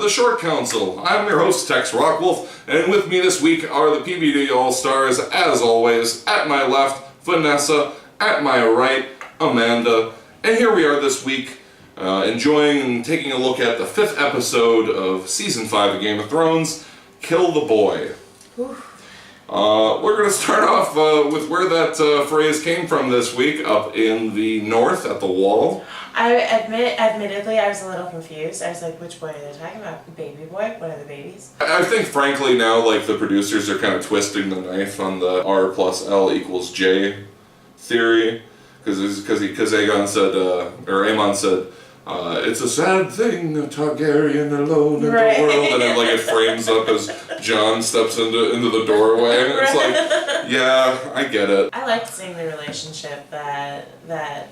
the Short Council. I'm your host, Tex Rockwolf, and with me this week are the PBD All-stars, as always. At my left, Vanessa. At my right, Amanda. And here we are this week, enjoying and taking a look at the 5th episode of Season 5 of Game of Thrones, Kill the Boy. We're going to start off with where that phrase came from this week, up in the north at the Wall. Admittedly, I was a little confused. I was like, which boy are they talking about? Baby boy? One of the babies? I think, frankly, now, like, the producers are kind of twisting the knife on the R plus L equals J theory, because Aegon said, or Aemon said, it's a sad thing, a Targaryen alone in the world, and then, like, it frames up as Jon steps into the doorway, and it's like, yeah, I get it. I liked seeing the relationship that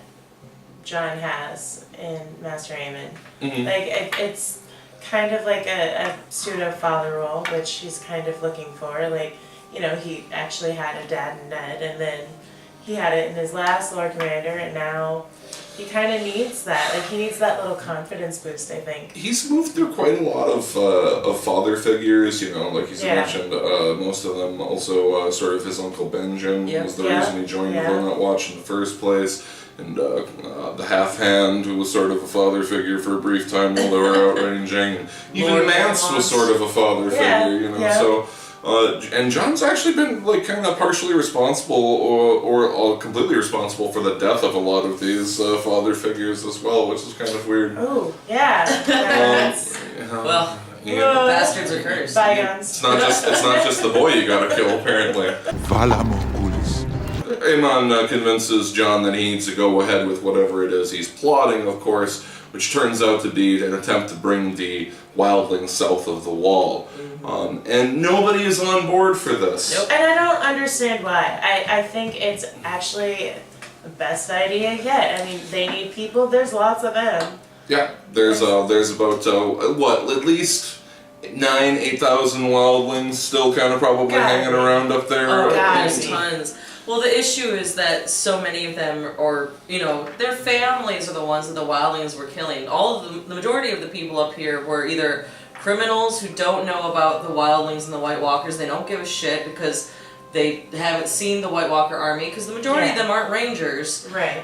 Jon has in Master Aemon. Mm-hmm. Like, it's kind of like a pseudo-father role, which he's kind of looking for. Like, you know, he actually had a dad in Ned, and then he had it in his last Lord Commander, and now he kind of needs that. Like, he needs that little confidence boost, I think. He's moved through quite a lot of father figures, you know, like he's mentioned, most of them also sort of his Uncle Benjen was the reason he joined the Not Watch in the first place. And the Half-Hand, who was sort of a father figure for a brief time while they were outranging. And even Mance was sort of a father figure, you know, so... and Jon's actually been, like, kind of partially responsible or completely responsible for the death of a lot of these father figures as well, which is kind of weird. Oh, yeah. Well, bastards are cursed. Bygones. It's not just the boy you gotta kill, apparently. Aemon convinces Jon that he needs to go ahead with whatever it is he's plotting, of course, which turns out to be an attempt to bring the wildlings south of the Wall. And nobody is on board for this. Nope. And I don't understand why. I think it's actually the best idea yet. I mean, they need people. There's lots of them. Yeah, there's about, at least 8,000 wildlings still kind of probably hanging around up there. Oh, God, there's tons. Well, the issue is that so many of them, or, you know, their families are the ones that the wildlings were killing. The majority of the people up here were either criminals who don't know about the wildlings and the White Walkers. They don't give a shit because they haven't seen the White Walker army, because the majority of them aren't rangers. Right.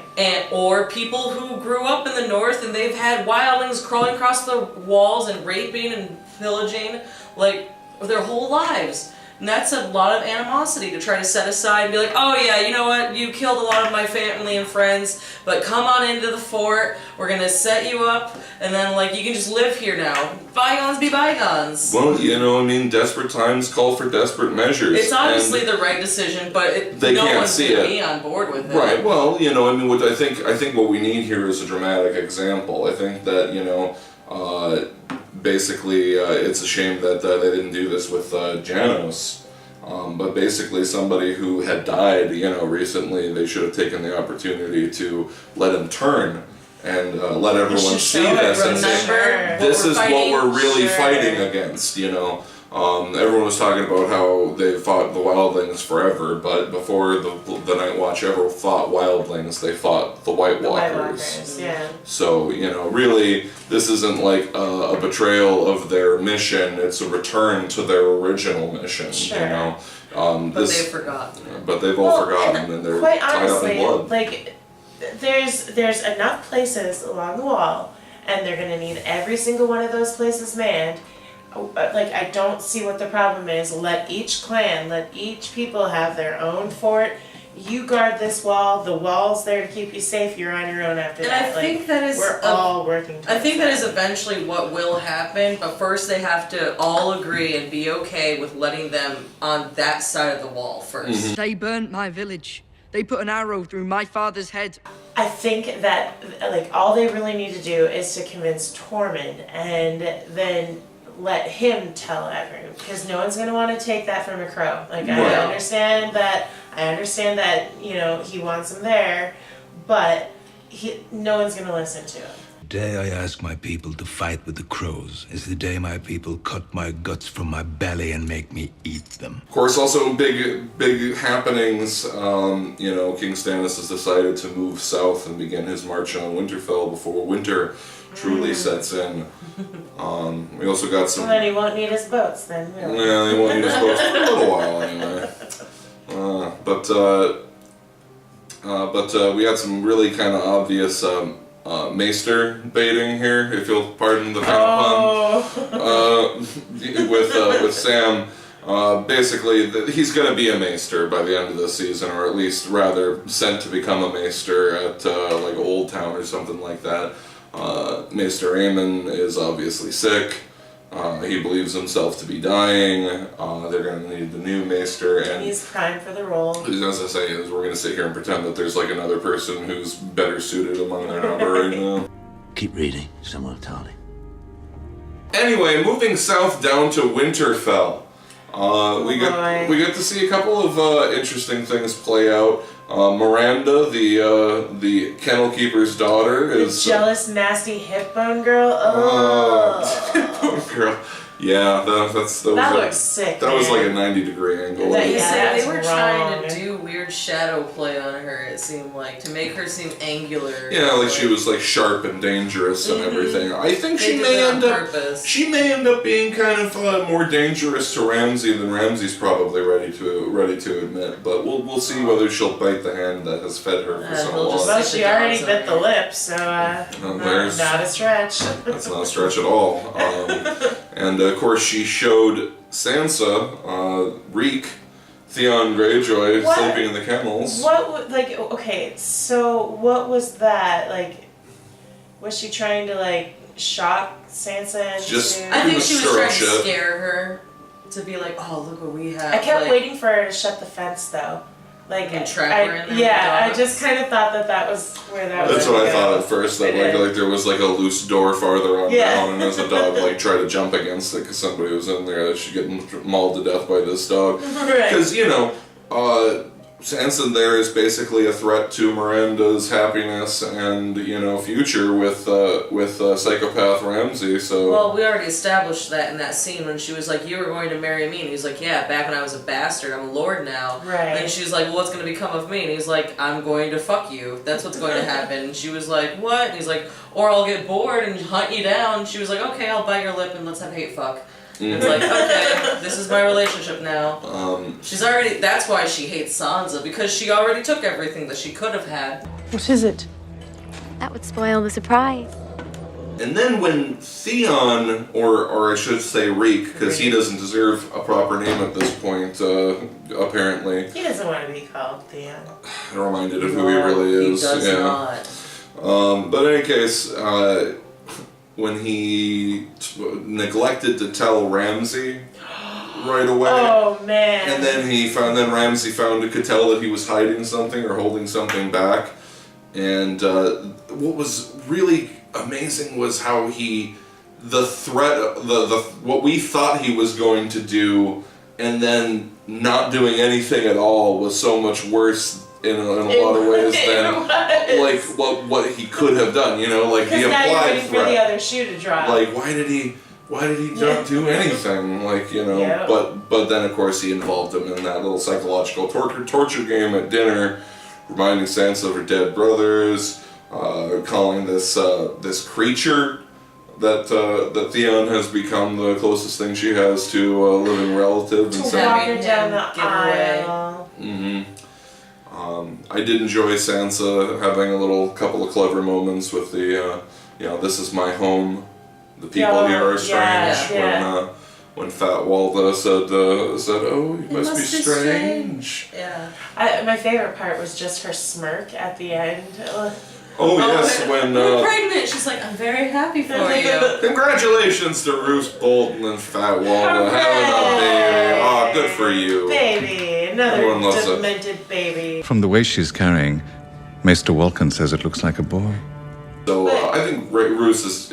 Or people who grew up in the north and they've had wildlings crawling across the walls and raping and pillaging, like, their whole lives. And that's a lot of animosity to try to set aside and be like, oh yeah, you know what, you killed a lot of my family and friends, but come on into the fort, we're gonna set you up, and then, like, you can just live here now. Bygones be bygones. Well, you know, I mean, desperate times call for desperate measures. It's obviously the right decision, but no one's gonna be on board with it. Right, well, you know, I mean, what I think what we need here is a dramatic example. I think that, you know, basically, it's a shame that they didn't do this with Janos. But basically, somebody who had died, you know, recently, they should have taken the opportunity to let him turn and let everyone see this and say, this is what we're really fighting against, you know. Everyone was talking about how they fought the wildlings forever, but before the Night Watch ever fought wildlings, they fought the White Walkers. So, you know, really, this isn't like a betrayal of their mission, it's a return to their original mission, you know. But they've forgotten. But they've all forgotten, and they're tied up in blood. Like, there's enough places along the Wall, and they're going to need every single one of those places manned. Like, I don't see what the problem is. Let each clan, let each people have their own fort. You guard this wall. The wall's there to keep you safe. You're on your own after that. And I think that is... We're all working towards I think that is eventually what will happen, but first they have to all agree and be okay with letting them on that side of the wall first. Mm-hmm. They burnt my village. They put an arrow through my father's head. I think that, like, all they really need to do is to convince Tormund, and then let him tell everyone, because no one's going to want to take that from a crow. Like, I understand that, you know, he wants him there, but no one's going to listen to him. day I ask my people to fight with the crows is the day my people cut my guts from my belly and make me eat them. Of course, also big happenings. King Stannis has decided to move south and begin his march on Winterfell before winter truly sets in. We also got some. Well, then he won't need his boats then. Really. Yeah, he won't need his boats for a little while anyway. But we had some really kind of obvious maester baiting here, if you'll pardon the kind of pun. With Sam. Basically, he's going to be a maester by the end of the season, or at least rather sent to become a maester at like Old Town or something like that. Maester Aemon is obviously sick. He believes himself to be dying. They're going to need the new maester, and he's primed for the role. As I say, we're going to sit here and pretend that there's like another person who's better suited among their number right now. Keep reading, someone will tell me. Anyway, moving south down to Winterfell. We get to see a couple of interesting things play out. Miranda, the kennel keeper's daughter, is jealous, nasty hip bone girl. Oh, hip bone girl. Yeah, that looks sick. That was like a 90-degree angle. They were trying to do weird shadow play on her. It seemed like to make her seem angular. Yeah, like she was like sharp and dangerous and everything. I think she may end up being kind of more dangerous to Ramsay than Ramsay's probably ready to admit. But we'll see whether she'll bite the hand that has fed her for so long. Well, she already bit the lip, so not a stretch. That's not a stretch at all. And of course, she showed Sansa, Reek, Theon Greyjoy sleeping in the kennels. So what was that? Like, was she trying to, shock Sansa? I think she was trying to scare her. To be like, oh, look what we have. I kept waiting for her to shut the fence, though. And trap her in there. Yeah, I just kind of thought that was where that was. That's what I thought at first. That like there was like a loose door farther on down, and as a dog tried to jump against it because somebody was in there, that she'd get mauled to death by this dog. Because Sansa there is basically a threat to Miranda's happiness and future with psychopath Ramsay. So well, we already established that in that scene when she was like, "You were going to marry me," and he's like, "Yeah, back when I was a bastard, I'm a lord now." Right. And she's like, "Well, what's going to become of me?" And he's like, "I'm going to fuck you. That's what's going to happen." And she was like, "What?" And he's like, "Or I'll get bored and hunt you down." And she was like, "Okay, I'll bite your lip and let's have hate fuck." It's like, okay, this is my relationship now. She's already, that's why she hates Sansa, because she already took everything that she could have had. What is it? That would spoil the surprise. And then when Theon, or I should say Reek, because he doesn't deserve a proper name at this point, apparently. He doesn't want to be called Theon. Reminded of who he really is. He does not. But in any case, when he neglected to tell Ramsay right away. Oh man! And then Ramsay could tell that he was hiding something or holding something back. And what was really amazing was how the what we thought he was going to do, and then not doing anything at all was so much worse in a lot of ways than like what he could have done. Like the implied threat. For the other shoe to drop. Like why did he not do anything? But then of course he involved him in that little psychological torture game at dinner, reminding Sansa of her dead brothers, calling this creature that Theon has become the closest thing she has to a living relative. To walk her down the aisle. I did enjoy Sansa having a couple of clever moments with the, this is my home, the people here are strange. When Fat Walda said, oh, you must be strange. Yeah. My favorite part was just her smirk at the end. Oh yes, when you're pregnant, she's like, I'm very happy for you. Congratulations to Roose Bolton and Fat Walda having a baby. Oh, good for you, baby. Another demented baby. From the way she's carrying, Maester Walken says it looks like a boy. So I think Roose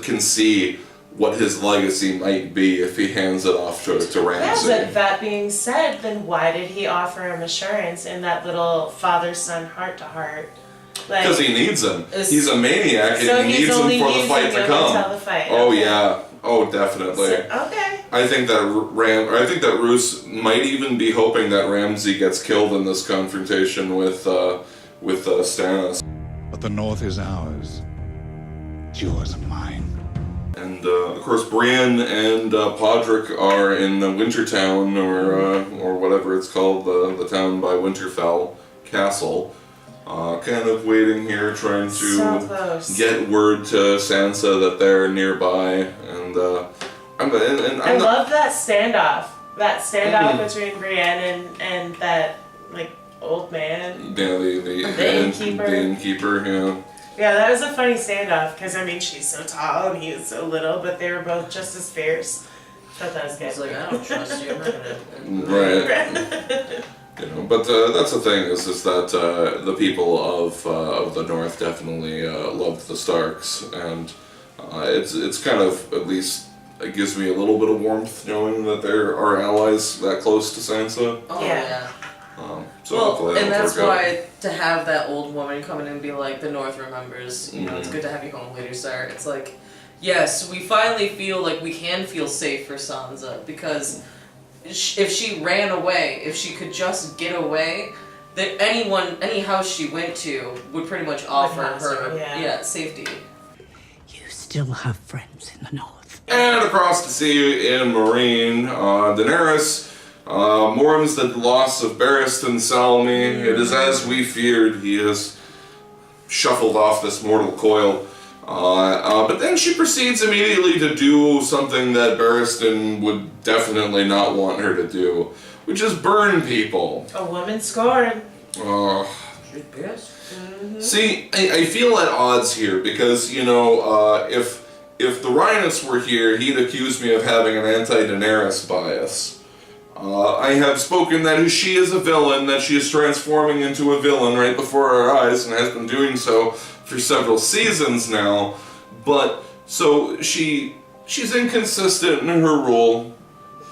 can see what his legacy might be if he hands it off to Ramsay. Yeah, but that being said, then why did he offer him assurance in that little father-son heart-to-heart? Because he needs him. It's- He's a maniac So and he he's needs him only for the using fight to him come. until the fight. Oh Okay. yeah. Oh, definitely. Okay. I think that I think that Roose might even be hoping that Ramsay gets killed in this confrontation with Stannis. But the North is ours. It's yours and mine. And of course, Brienne and Podrick are in Wintertown, or whatever it's called, the town by Winterfell Castle, kind of waiting here, trying to So close. get word to Sansa that they're nearby. And I love that standoff. That standoff between Brienne and that like old man. Yeah, the innkeeper. The innkeeper, yeah. Yeah, that was a funny standoff because I mean she's so tall and he's so little, but they were both just as fierce. Thought that was good. He's like, I don't trust you. I'm not gonna. Right. You know, but that's the thing is that the people of the North definitely loved the Starks, and it's kind of, at least it gives me a little bit of warmth knowing that there are allies that close to Sansa. Oh Yeah. yeah. So Well, hopefully and that'll that's work out. why to have that old woman come in and be like, the North remembers, you know, it's good to have you home, Lady Stark. It's like, yes, we finally feel like we can feel safe for Sansa, because if she ran away, if she could just get away, that any house she went to would pretty much offer house her, her, yeah. safety. You still have friends in the North. And across the sea in Marine, Daenerys mourns the loss of Barristan Salme. It is as we feared, he has shuffled off this mortal coil. But then she proceeds immediately to do something that Barristan would definitely not want her to do, which is burn people. A woman scorned. Should be us. See, I feel at odds here because, you know, if the Rhinus were here, he'd accuse me of having an anti-Daenerys bias. I have spoken that she is a villain, that she is transforming into a villain right before our eyes, and has been doing so for several seasons now. But so she's inconsistent in her rule.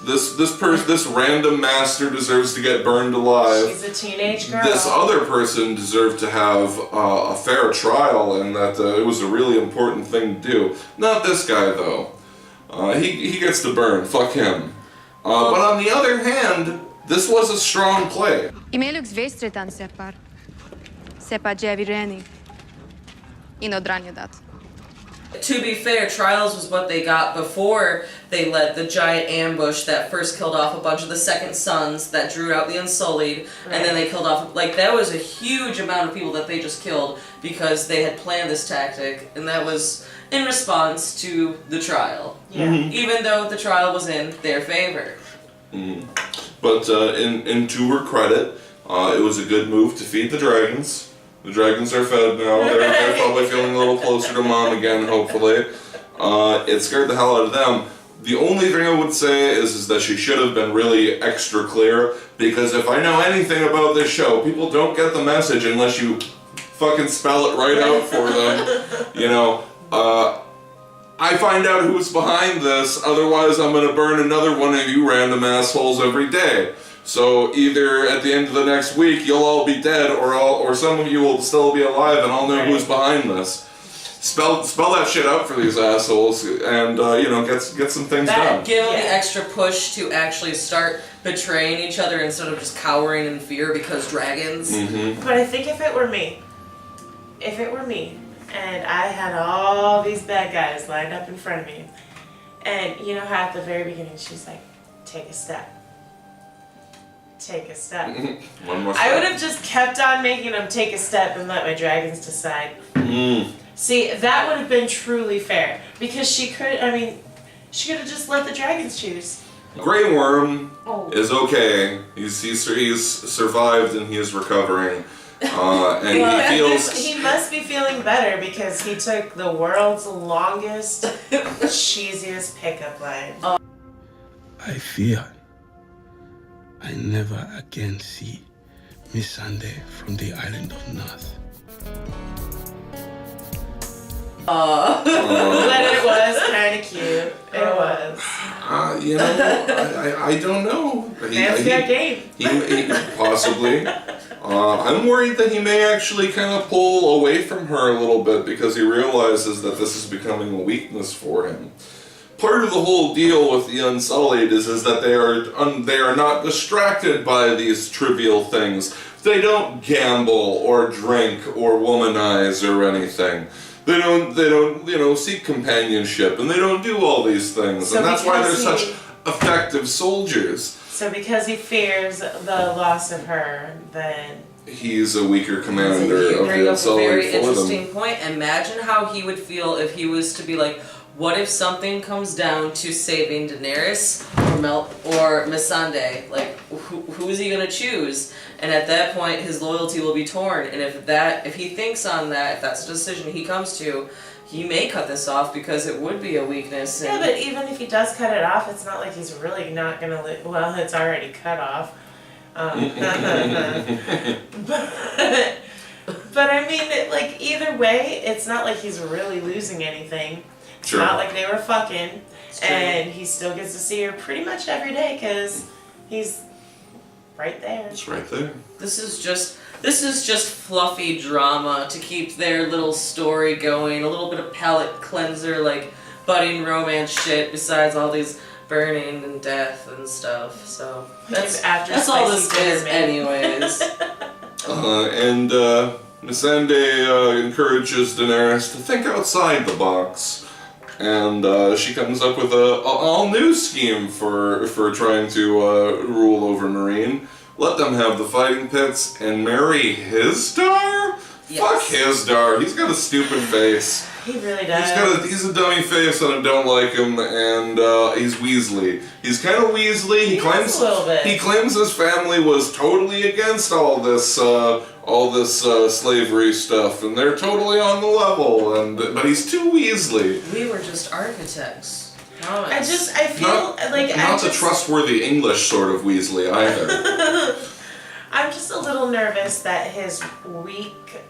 This random master deserves to get burned alive. She's a teenage girl. This other person deserved to have a fair trial, and that it was a really important thing to do. Not this guy though. He gets to burn. Fuck him. But on the other hand, this was a strong play. Imelux vestretan separ. Sepa jevi reni. Inodranju dat. To be fair, Trials was what they got before they led the giant ambush that first killed off a bunch of the Second Sons that drew out the Unsullied, and then they killed off, like, that was a huge amount of people that they just killed because they had planned this tactic, and that was in response to the trial. Yeah. Even though the trial was in their favor. But in to her credit, it was a good move to feed the dragons. The dragons are fed now. They're probably feeling a little closer to mom again, hopefully. It scared the hell out of them. The only thing I would say is that she should have been really extra clear, because if I know anything about this show, people don't get the message unless you fucking spell it right out for them. You know, I find out who's behind this, otherwise I'm gonna burn another one of you random assholes every day. So either at the end of the next week you'll all be dead, or some of you will still be alive, and I'll know who's behind this. Spell that shit out for these assholes, and you know, get some things done. Give them the extra push to actually start betraying each other instead of just cowering in fear because dragons. But I think if it were me, and I had all these bad guys lined up in front of me, and you know how at the very beginning she's like, take a step. Take a step. One more I would step. have just kept on making them take a step and let my dragons decide. See, that would have been truly fair, because she could have just let the dragons choose. Grey Worm is okay. He's survived and he is recovering. And he feels... He must be feeling better because he took the world's longest, cheesiest pickup line. I fear I never again see Miss Sunday from the island of North. But it was kind of cute. It was. You know, I don't know. Man's got game. He possibly. I'm worried that he may actually kind of pull away from her a little bit because he realizes that this is becoming a weakness for him. Part of the whole deal with the Unsullied is that they are not distracted by these trivial things. They don't gamble or drink or womanize or anything. They don't, seek companionship, and they don't do all these things, So and that's why they're because such effective soldiers. So because he fears the loss of her, then He's a weaker commander You of bring the up a Unsullied very for them. interesting point. Imagine how he would feel if he was to be like, what if something comes down to saving Daenerys or Missandei? Like, who is he gonna choose? And at that point, his loyalty will be torn. And if he thinks on that, if that's a decision he comes to, he may cut this off because it would be a weakness. yeah, but even if he does cut it off, it's not like he's really not gonna. Well, it's already cut off. But I mean, like either way, it's not like he's really losing anything. It's Sure. not like they were fucking, and he still gets to see her pretty much every day because he's right there. It's right there. This is just fluffy drama to keep their little story going. A little bit of palate cleanser, like budding romance shit. Besides all these burning and death and stuff. So that's all this is, anyways. And Missandei encourages Daenerys to think outside the box. And she comes up with a all-new scheme for trying to rule over Meereen. Let them have the fighting pits and marry Hizdar? Yes. Fuck Hizdar. He's got a stupid face. He really does. He's a dummy face and I don't like him, and he's Weasley. He's kind of Weasley. He claims a little bit. He claims his family was totally against all this slavery stuff, and they're totally on the level. But he's too Weasley. We were just architects. Promise. I feel not the trustworthy English sort of Weasley either. I'm just a little nervous that his weak,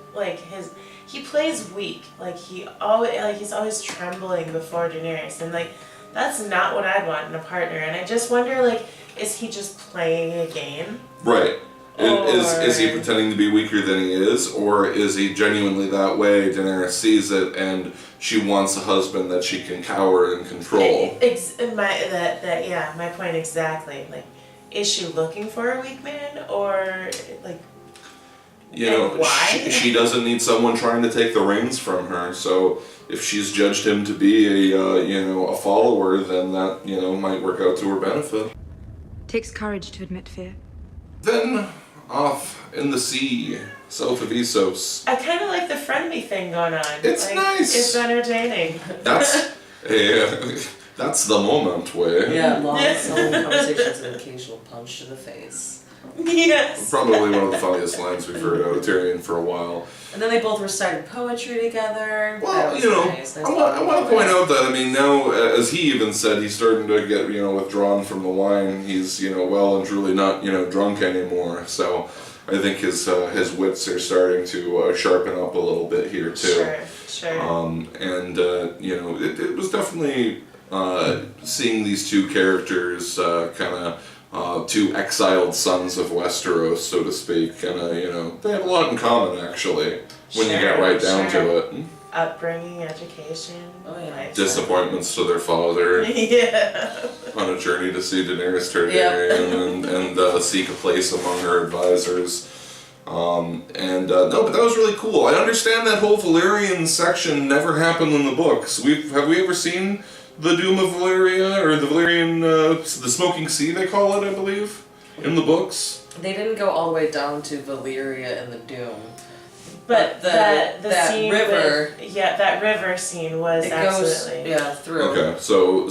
he plays weak. He's always trembling before Daenerys, and that's not what I'd want in a partner. And I just wonder, is he just playing a game? Right. Is he pretending to be weaker than he is, or is he genuinely that way? Daenerys sees it, and she wants a husband that she can cower and control. My point exactly. Is she looking for a weak man, or why? She doesn't need someone trying to take the reins from her. So if she's judged him to be a follower, then that might work out to her benefit. Takes courage to admit fear. Then off in the sea, south of Essos. I kind of like the friendly thing going on. It's nice. It's entertaining. That's the moment where. Yeah, long solemn conversations and an occasional punch to the face. Yes. Probably one of the funniest lines we've heard out of Tyrion for a while. And then they both recited poetry together. Well, Nice. I want to point out that, now, as he even said, he's starting to get, withdrawn from the wine. He's, well and truly not, drunk anymore. So I think his wits are starting to sharpen up a little bit here, too. Sure. It was definitely seeing these two characters two exiled sons of Westeros, so to speak, and they have a lot in common actually when you get right down to it. Upbringing, education. Oh yeah. Disappointments to their father. Yeah. On a journey to see Daenerys Targaryen and seek a place among her advisors. No, but that was really cool. I understand that whole Valyrian section never happened in the books. Have we ever seen the Doom of Valyria, or the Valyrian, the Smoking Sea they call it, I believe, in the books? They didn't go all the way down to Valyria and the Doom. But that scene river... that river scene was absolutely... Goes, through. Okay, so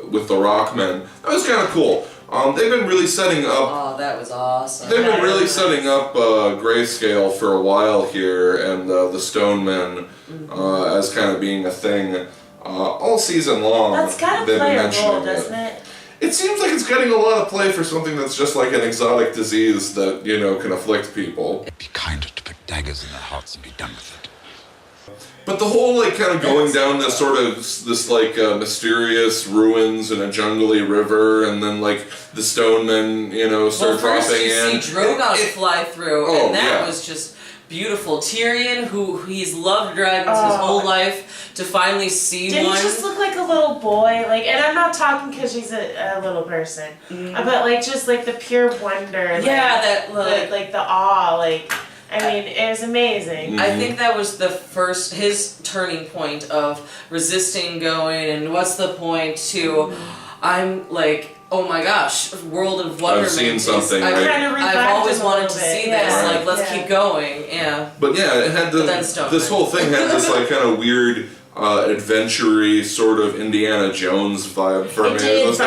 with the Rockmen, that was kind of cool. They've been really setting up... Oh, that was awesome. They've been really setting up grayscale for a while here, and the Stonemen as kind of being a thing all season long. That's gotta play a role, doesn't it? It seems like it's getting a lot of play for something that's just like an exotic disease that, can afflict people. Be kinder to put daggers in their hearts and be done with it. But the whole like kind of going down this sort of this like mysterious ruins in a jungly river, and then like the stone men, you know, start dropping first you in. see Drogon fly through, Oh, and that yeah. was just beautiful. Tyrion, who he's loved dragons his whole life, to finally see Did one. he just look like a little boy? Like, and I'm not talking because she's a little person, but like just like the pure wonder. Yeah, like the awe. Like, I mean, it was amazing. I think that was his turning point of resisting going, and what's the point to, I'm like, oh my gosh, World of Wonderment. I've seen something. I've always wanted to see this. Yeah. Like, let's keep going. Yeah. But yeah, it had this whole thing had this like kind of weird, adventure-y sort of Indiana Jones vibe for me. It did,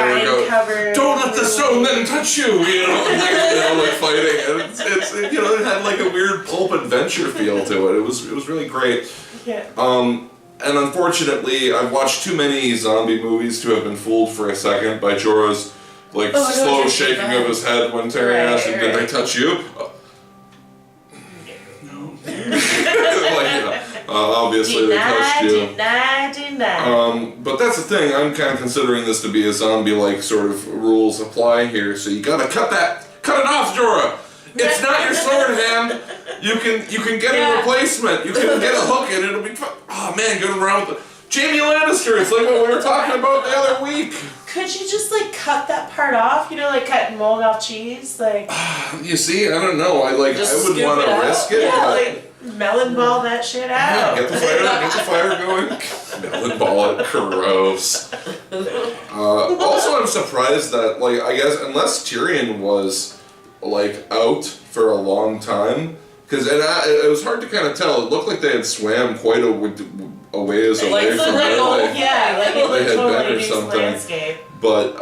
Covered. Don't let the stone men touch you. You know, like fighting. And it's you know, it had like a weird pulp adventure feel to it. It was really great. Yeah. And unfortunately, I've watched too many zombie movies to have been fooled for a second by Jorah's like slow shaking of his head when Tyrion asked him, "Did they touch you?" No. Like, you know, obviously they touched you. Deny. But that's the thing. I'm kind of considering this to be a zombie-like sort of rules apply here. So you gotta cut it off, Jorah. It's not your sword hand. You can get a replacement. You can get a hook and it'll be fun. Oh man, going around with Jamie Lannister. It's like what we were talking about the other week. Could you just like cut that part off? You know, like cut mold off cheese, like. You see, I don't know. I wouldn't want to risk it. Yeah, like melon ball that shit out. Yeah, get the fire going. Melon ball it. Gross. Also, I'm surprised that like I guess unless Tyrion was like out for a long time. Because it was hard to kind of tell. It looked like they had swam quite a ways away from where it had totally been or something. Landscape. But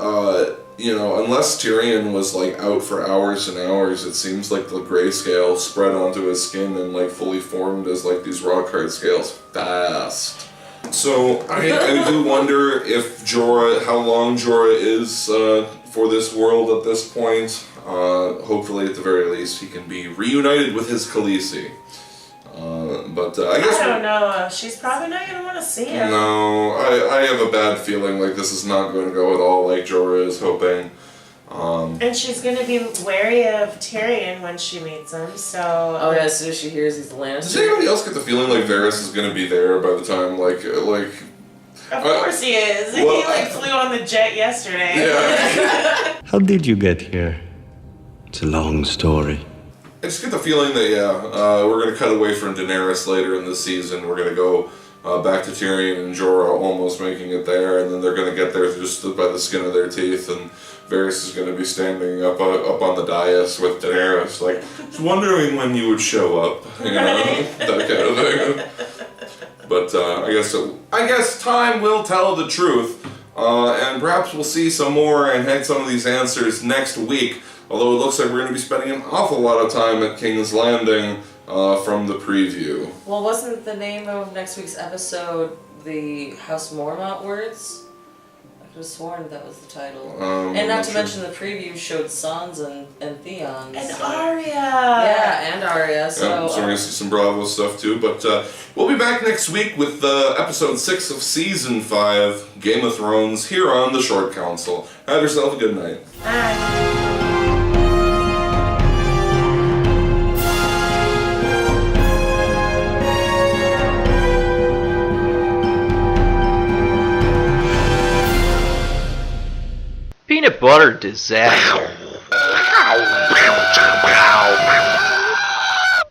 you know, unless Tyrion was like out for hours and hours, it seems like the grayscale spread onto his skin and like fully formed as like these rock hard scales fast. So I do wonder if how long Jorah is for this world at this point. Hopefully, at the very least, he can be reunited with his Khaleesi. But I guess I don't know. She's probably not gonna want to see him. No, I have a bad feeling like this is not going to go at all like Jorah is hoping. And she's gonna be wary of Tyrion when she meets him. So. Oh yeah, as soon as she hears he's the Lannister. Does anybody else get the feeling like Varys is going to be there by the time like? Of course he is. Well, he like flew on the jet yesterday. Yeah. How did you get here? It's a long story. I just get the feeling that we're going to cut away from Daenerys later in the season. We're going to go back to Tyrion and Jorah almost making it there, and then they're going to get there just by the skin of their teeth, and Varys is going to be standing up on the dais with Daenerys, like, just wondering when you would show up, you know, that kind of thing. But I guess time will tell the truth, and perhaps we'll see some more and have some of these answers next week. Although it looks like we're going to be spending an awful lot of time at King's Landing from the preview. Well, wasn't the name of next week's episode the House Mormont words? I could have sworn that was the title. And not to mention the preview showed Sansa and Theon. And Arya! Yeah, and Arya. So we're going to see some Bravo stuff too. But we'll be back next week with episode 6 of Season 5, Game of Thrones, here on The Short Council. Have yourself a good night. Bye. Peanut butter disaster.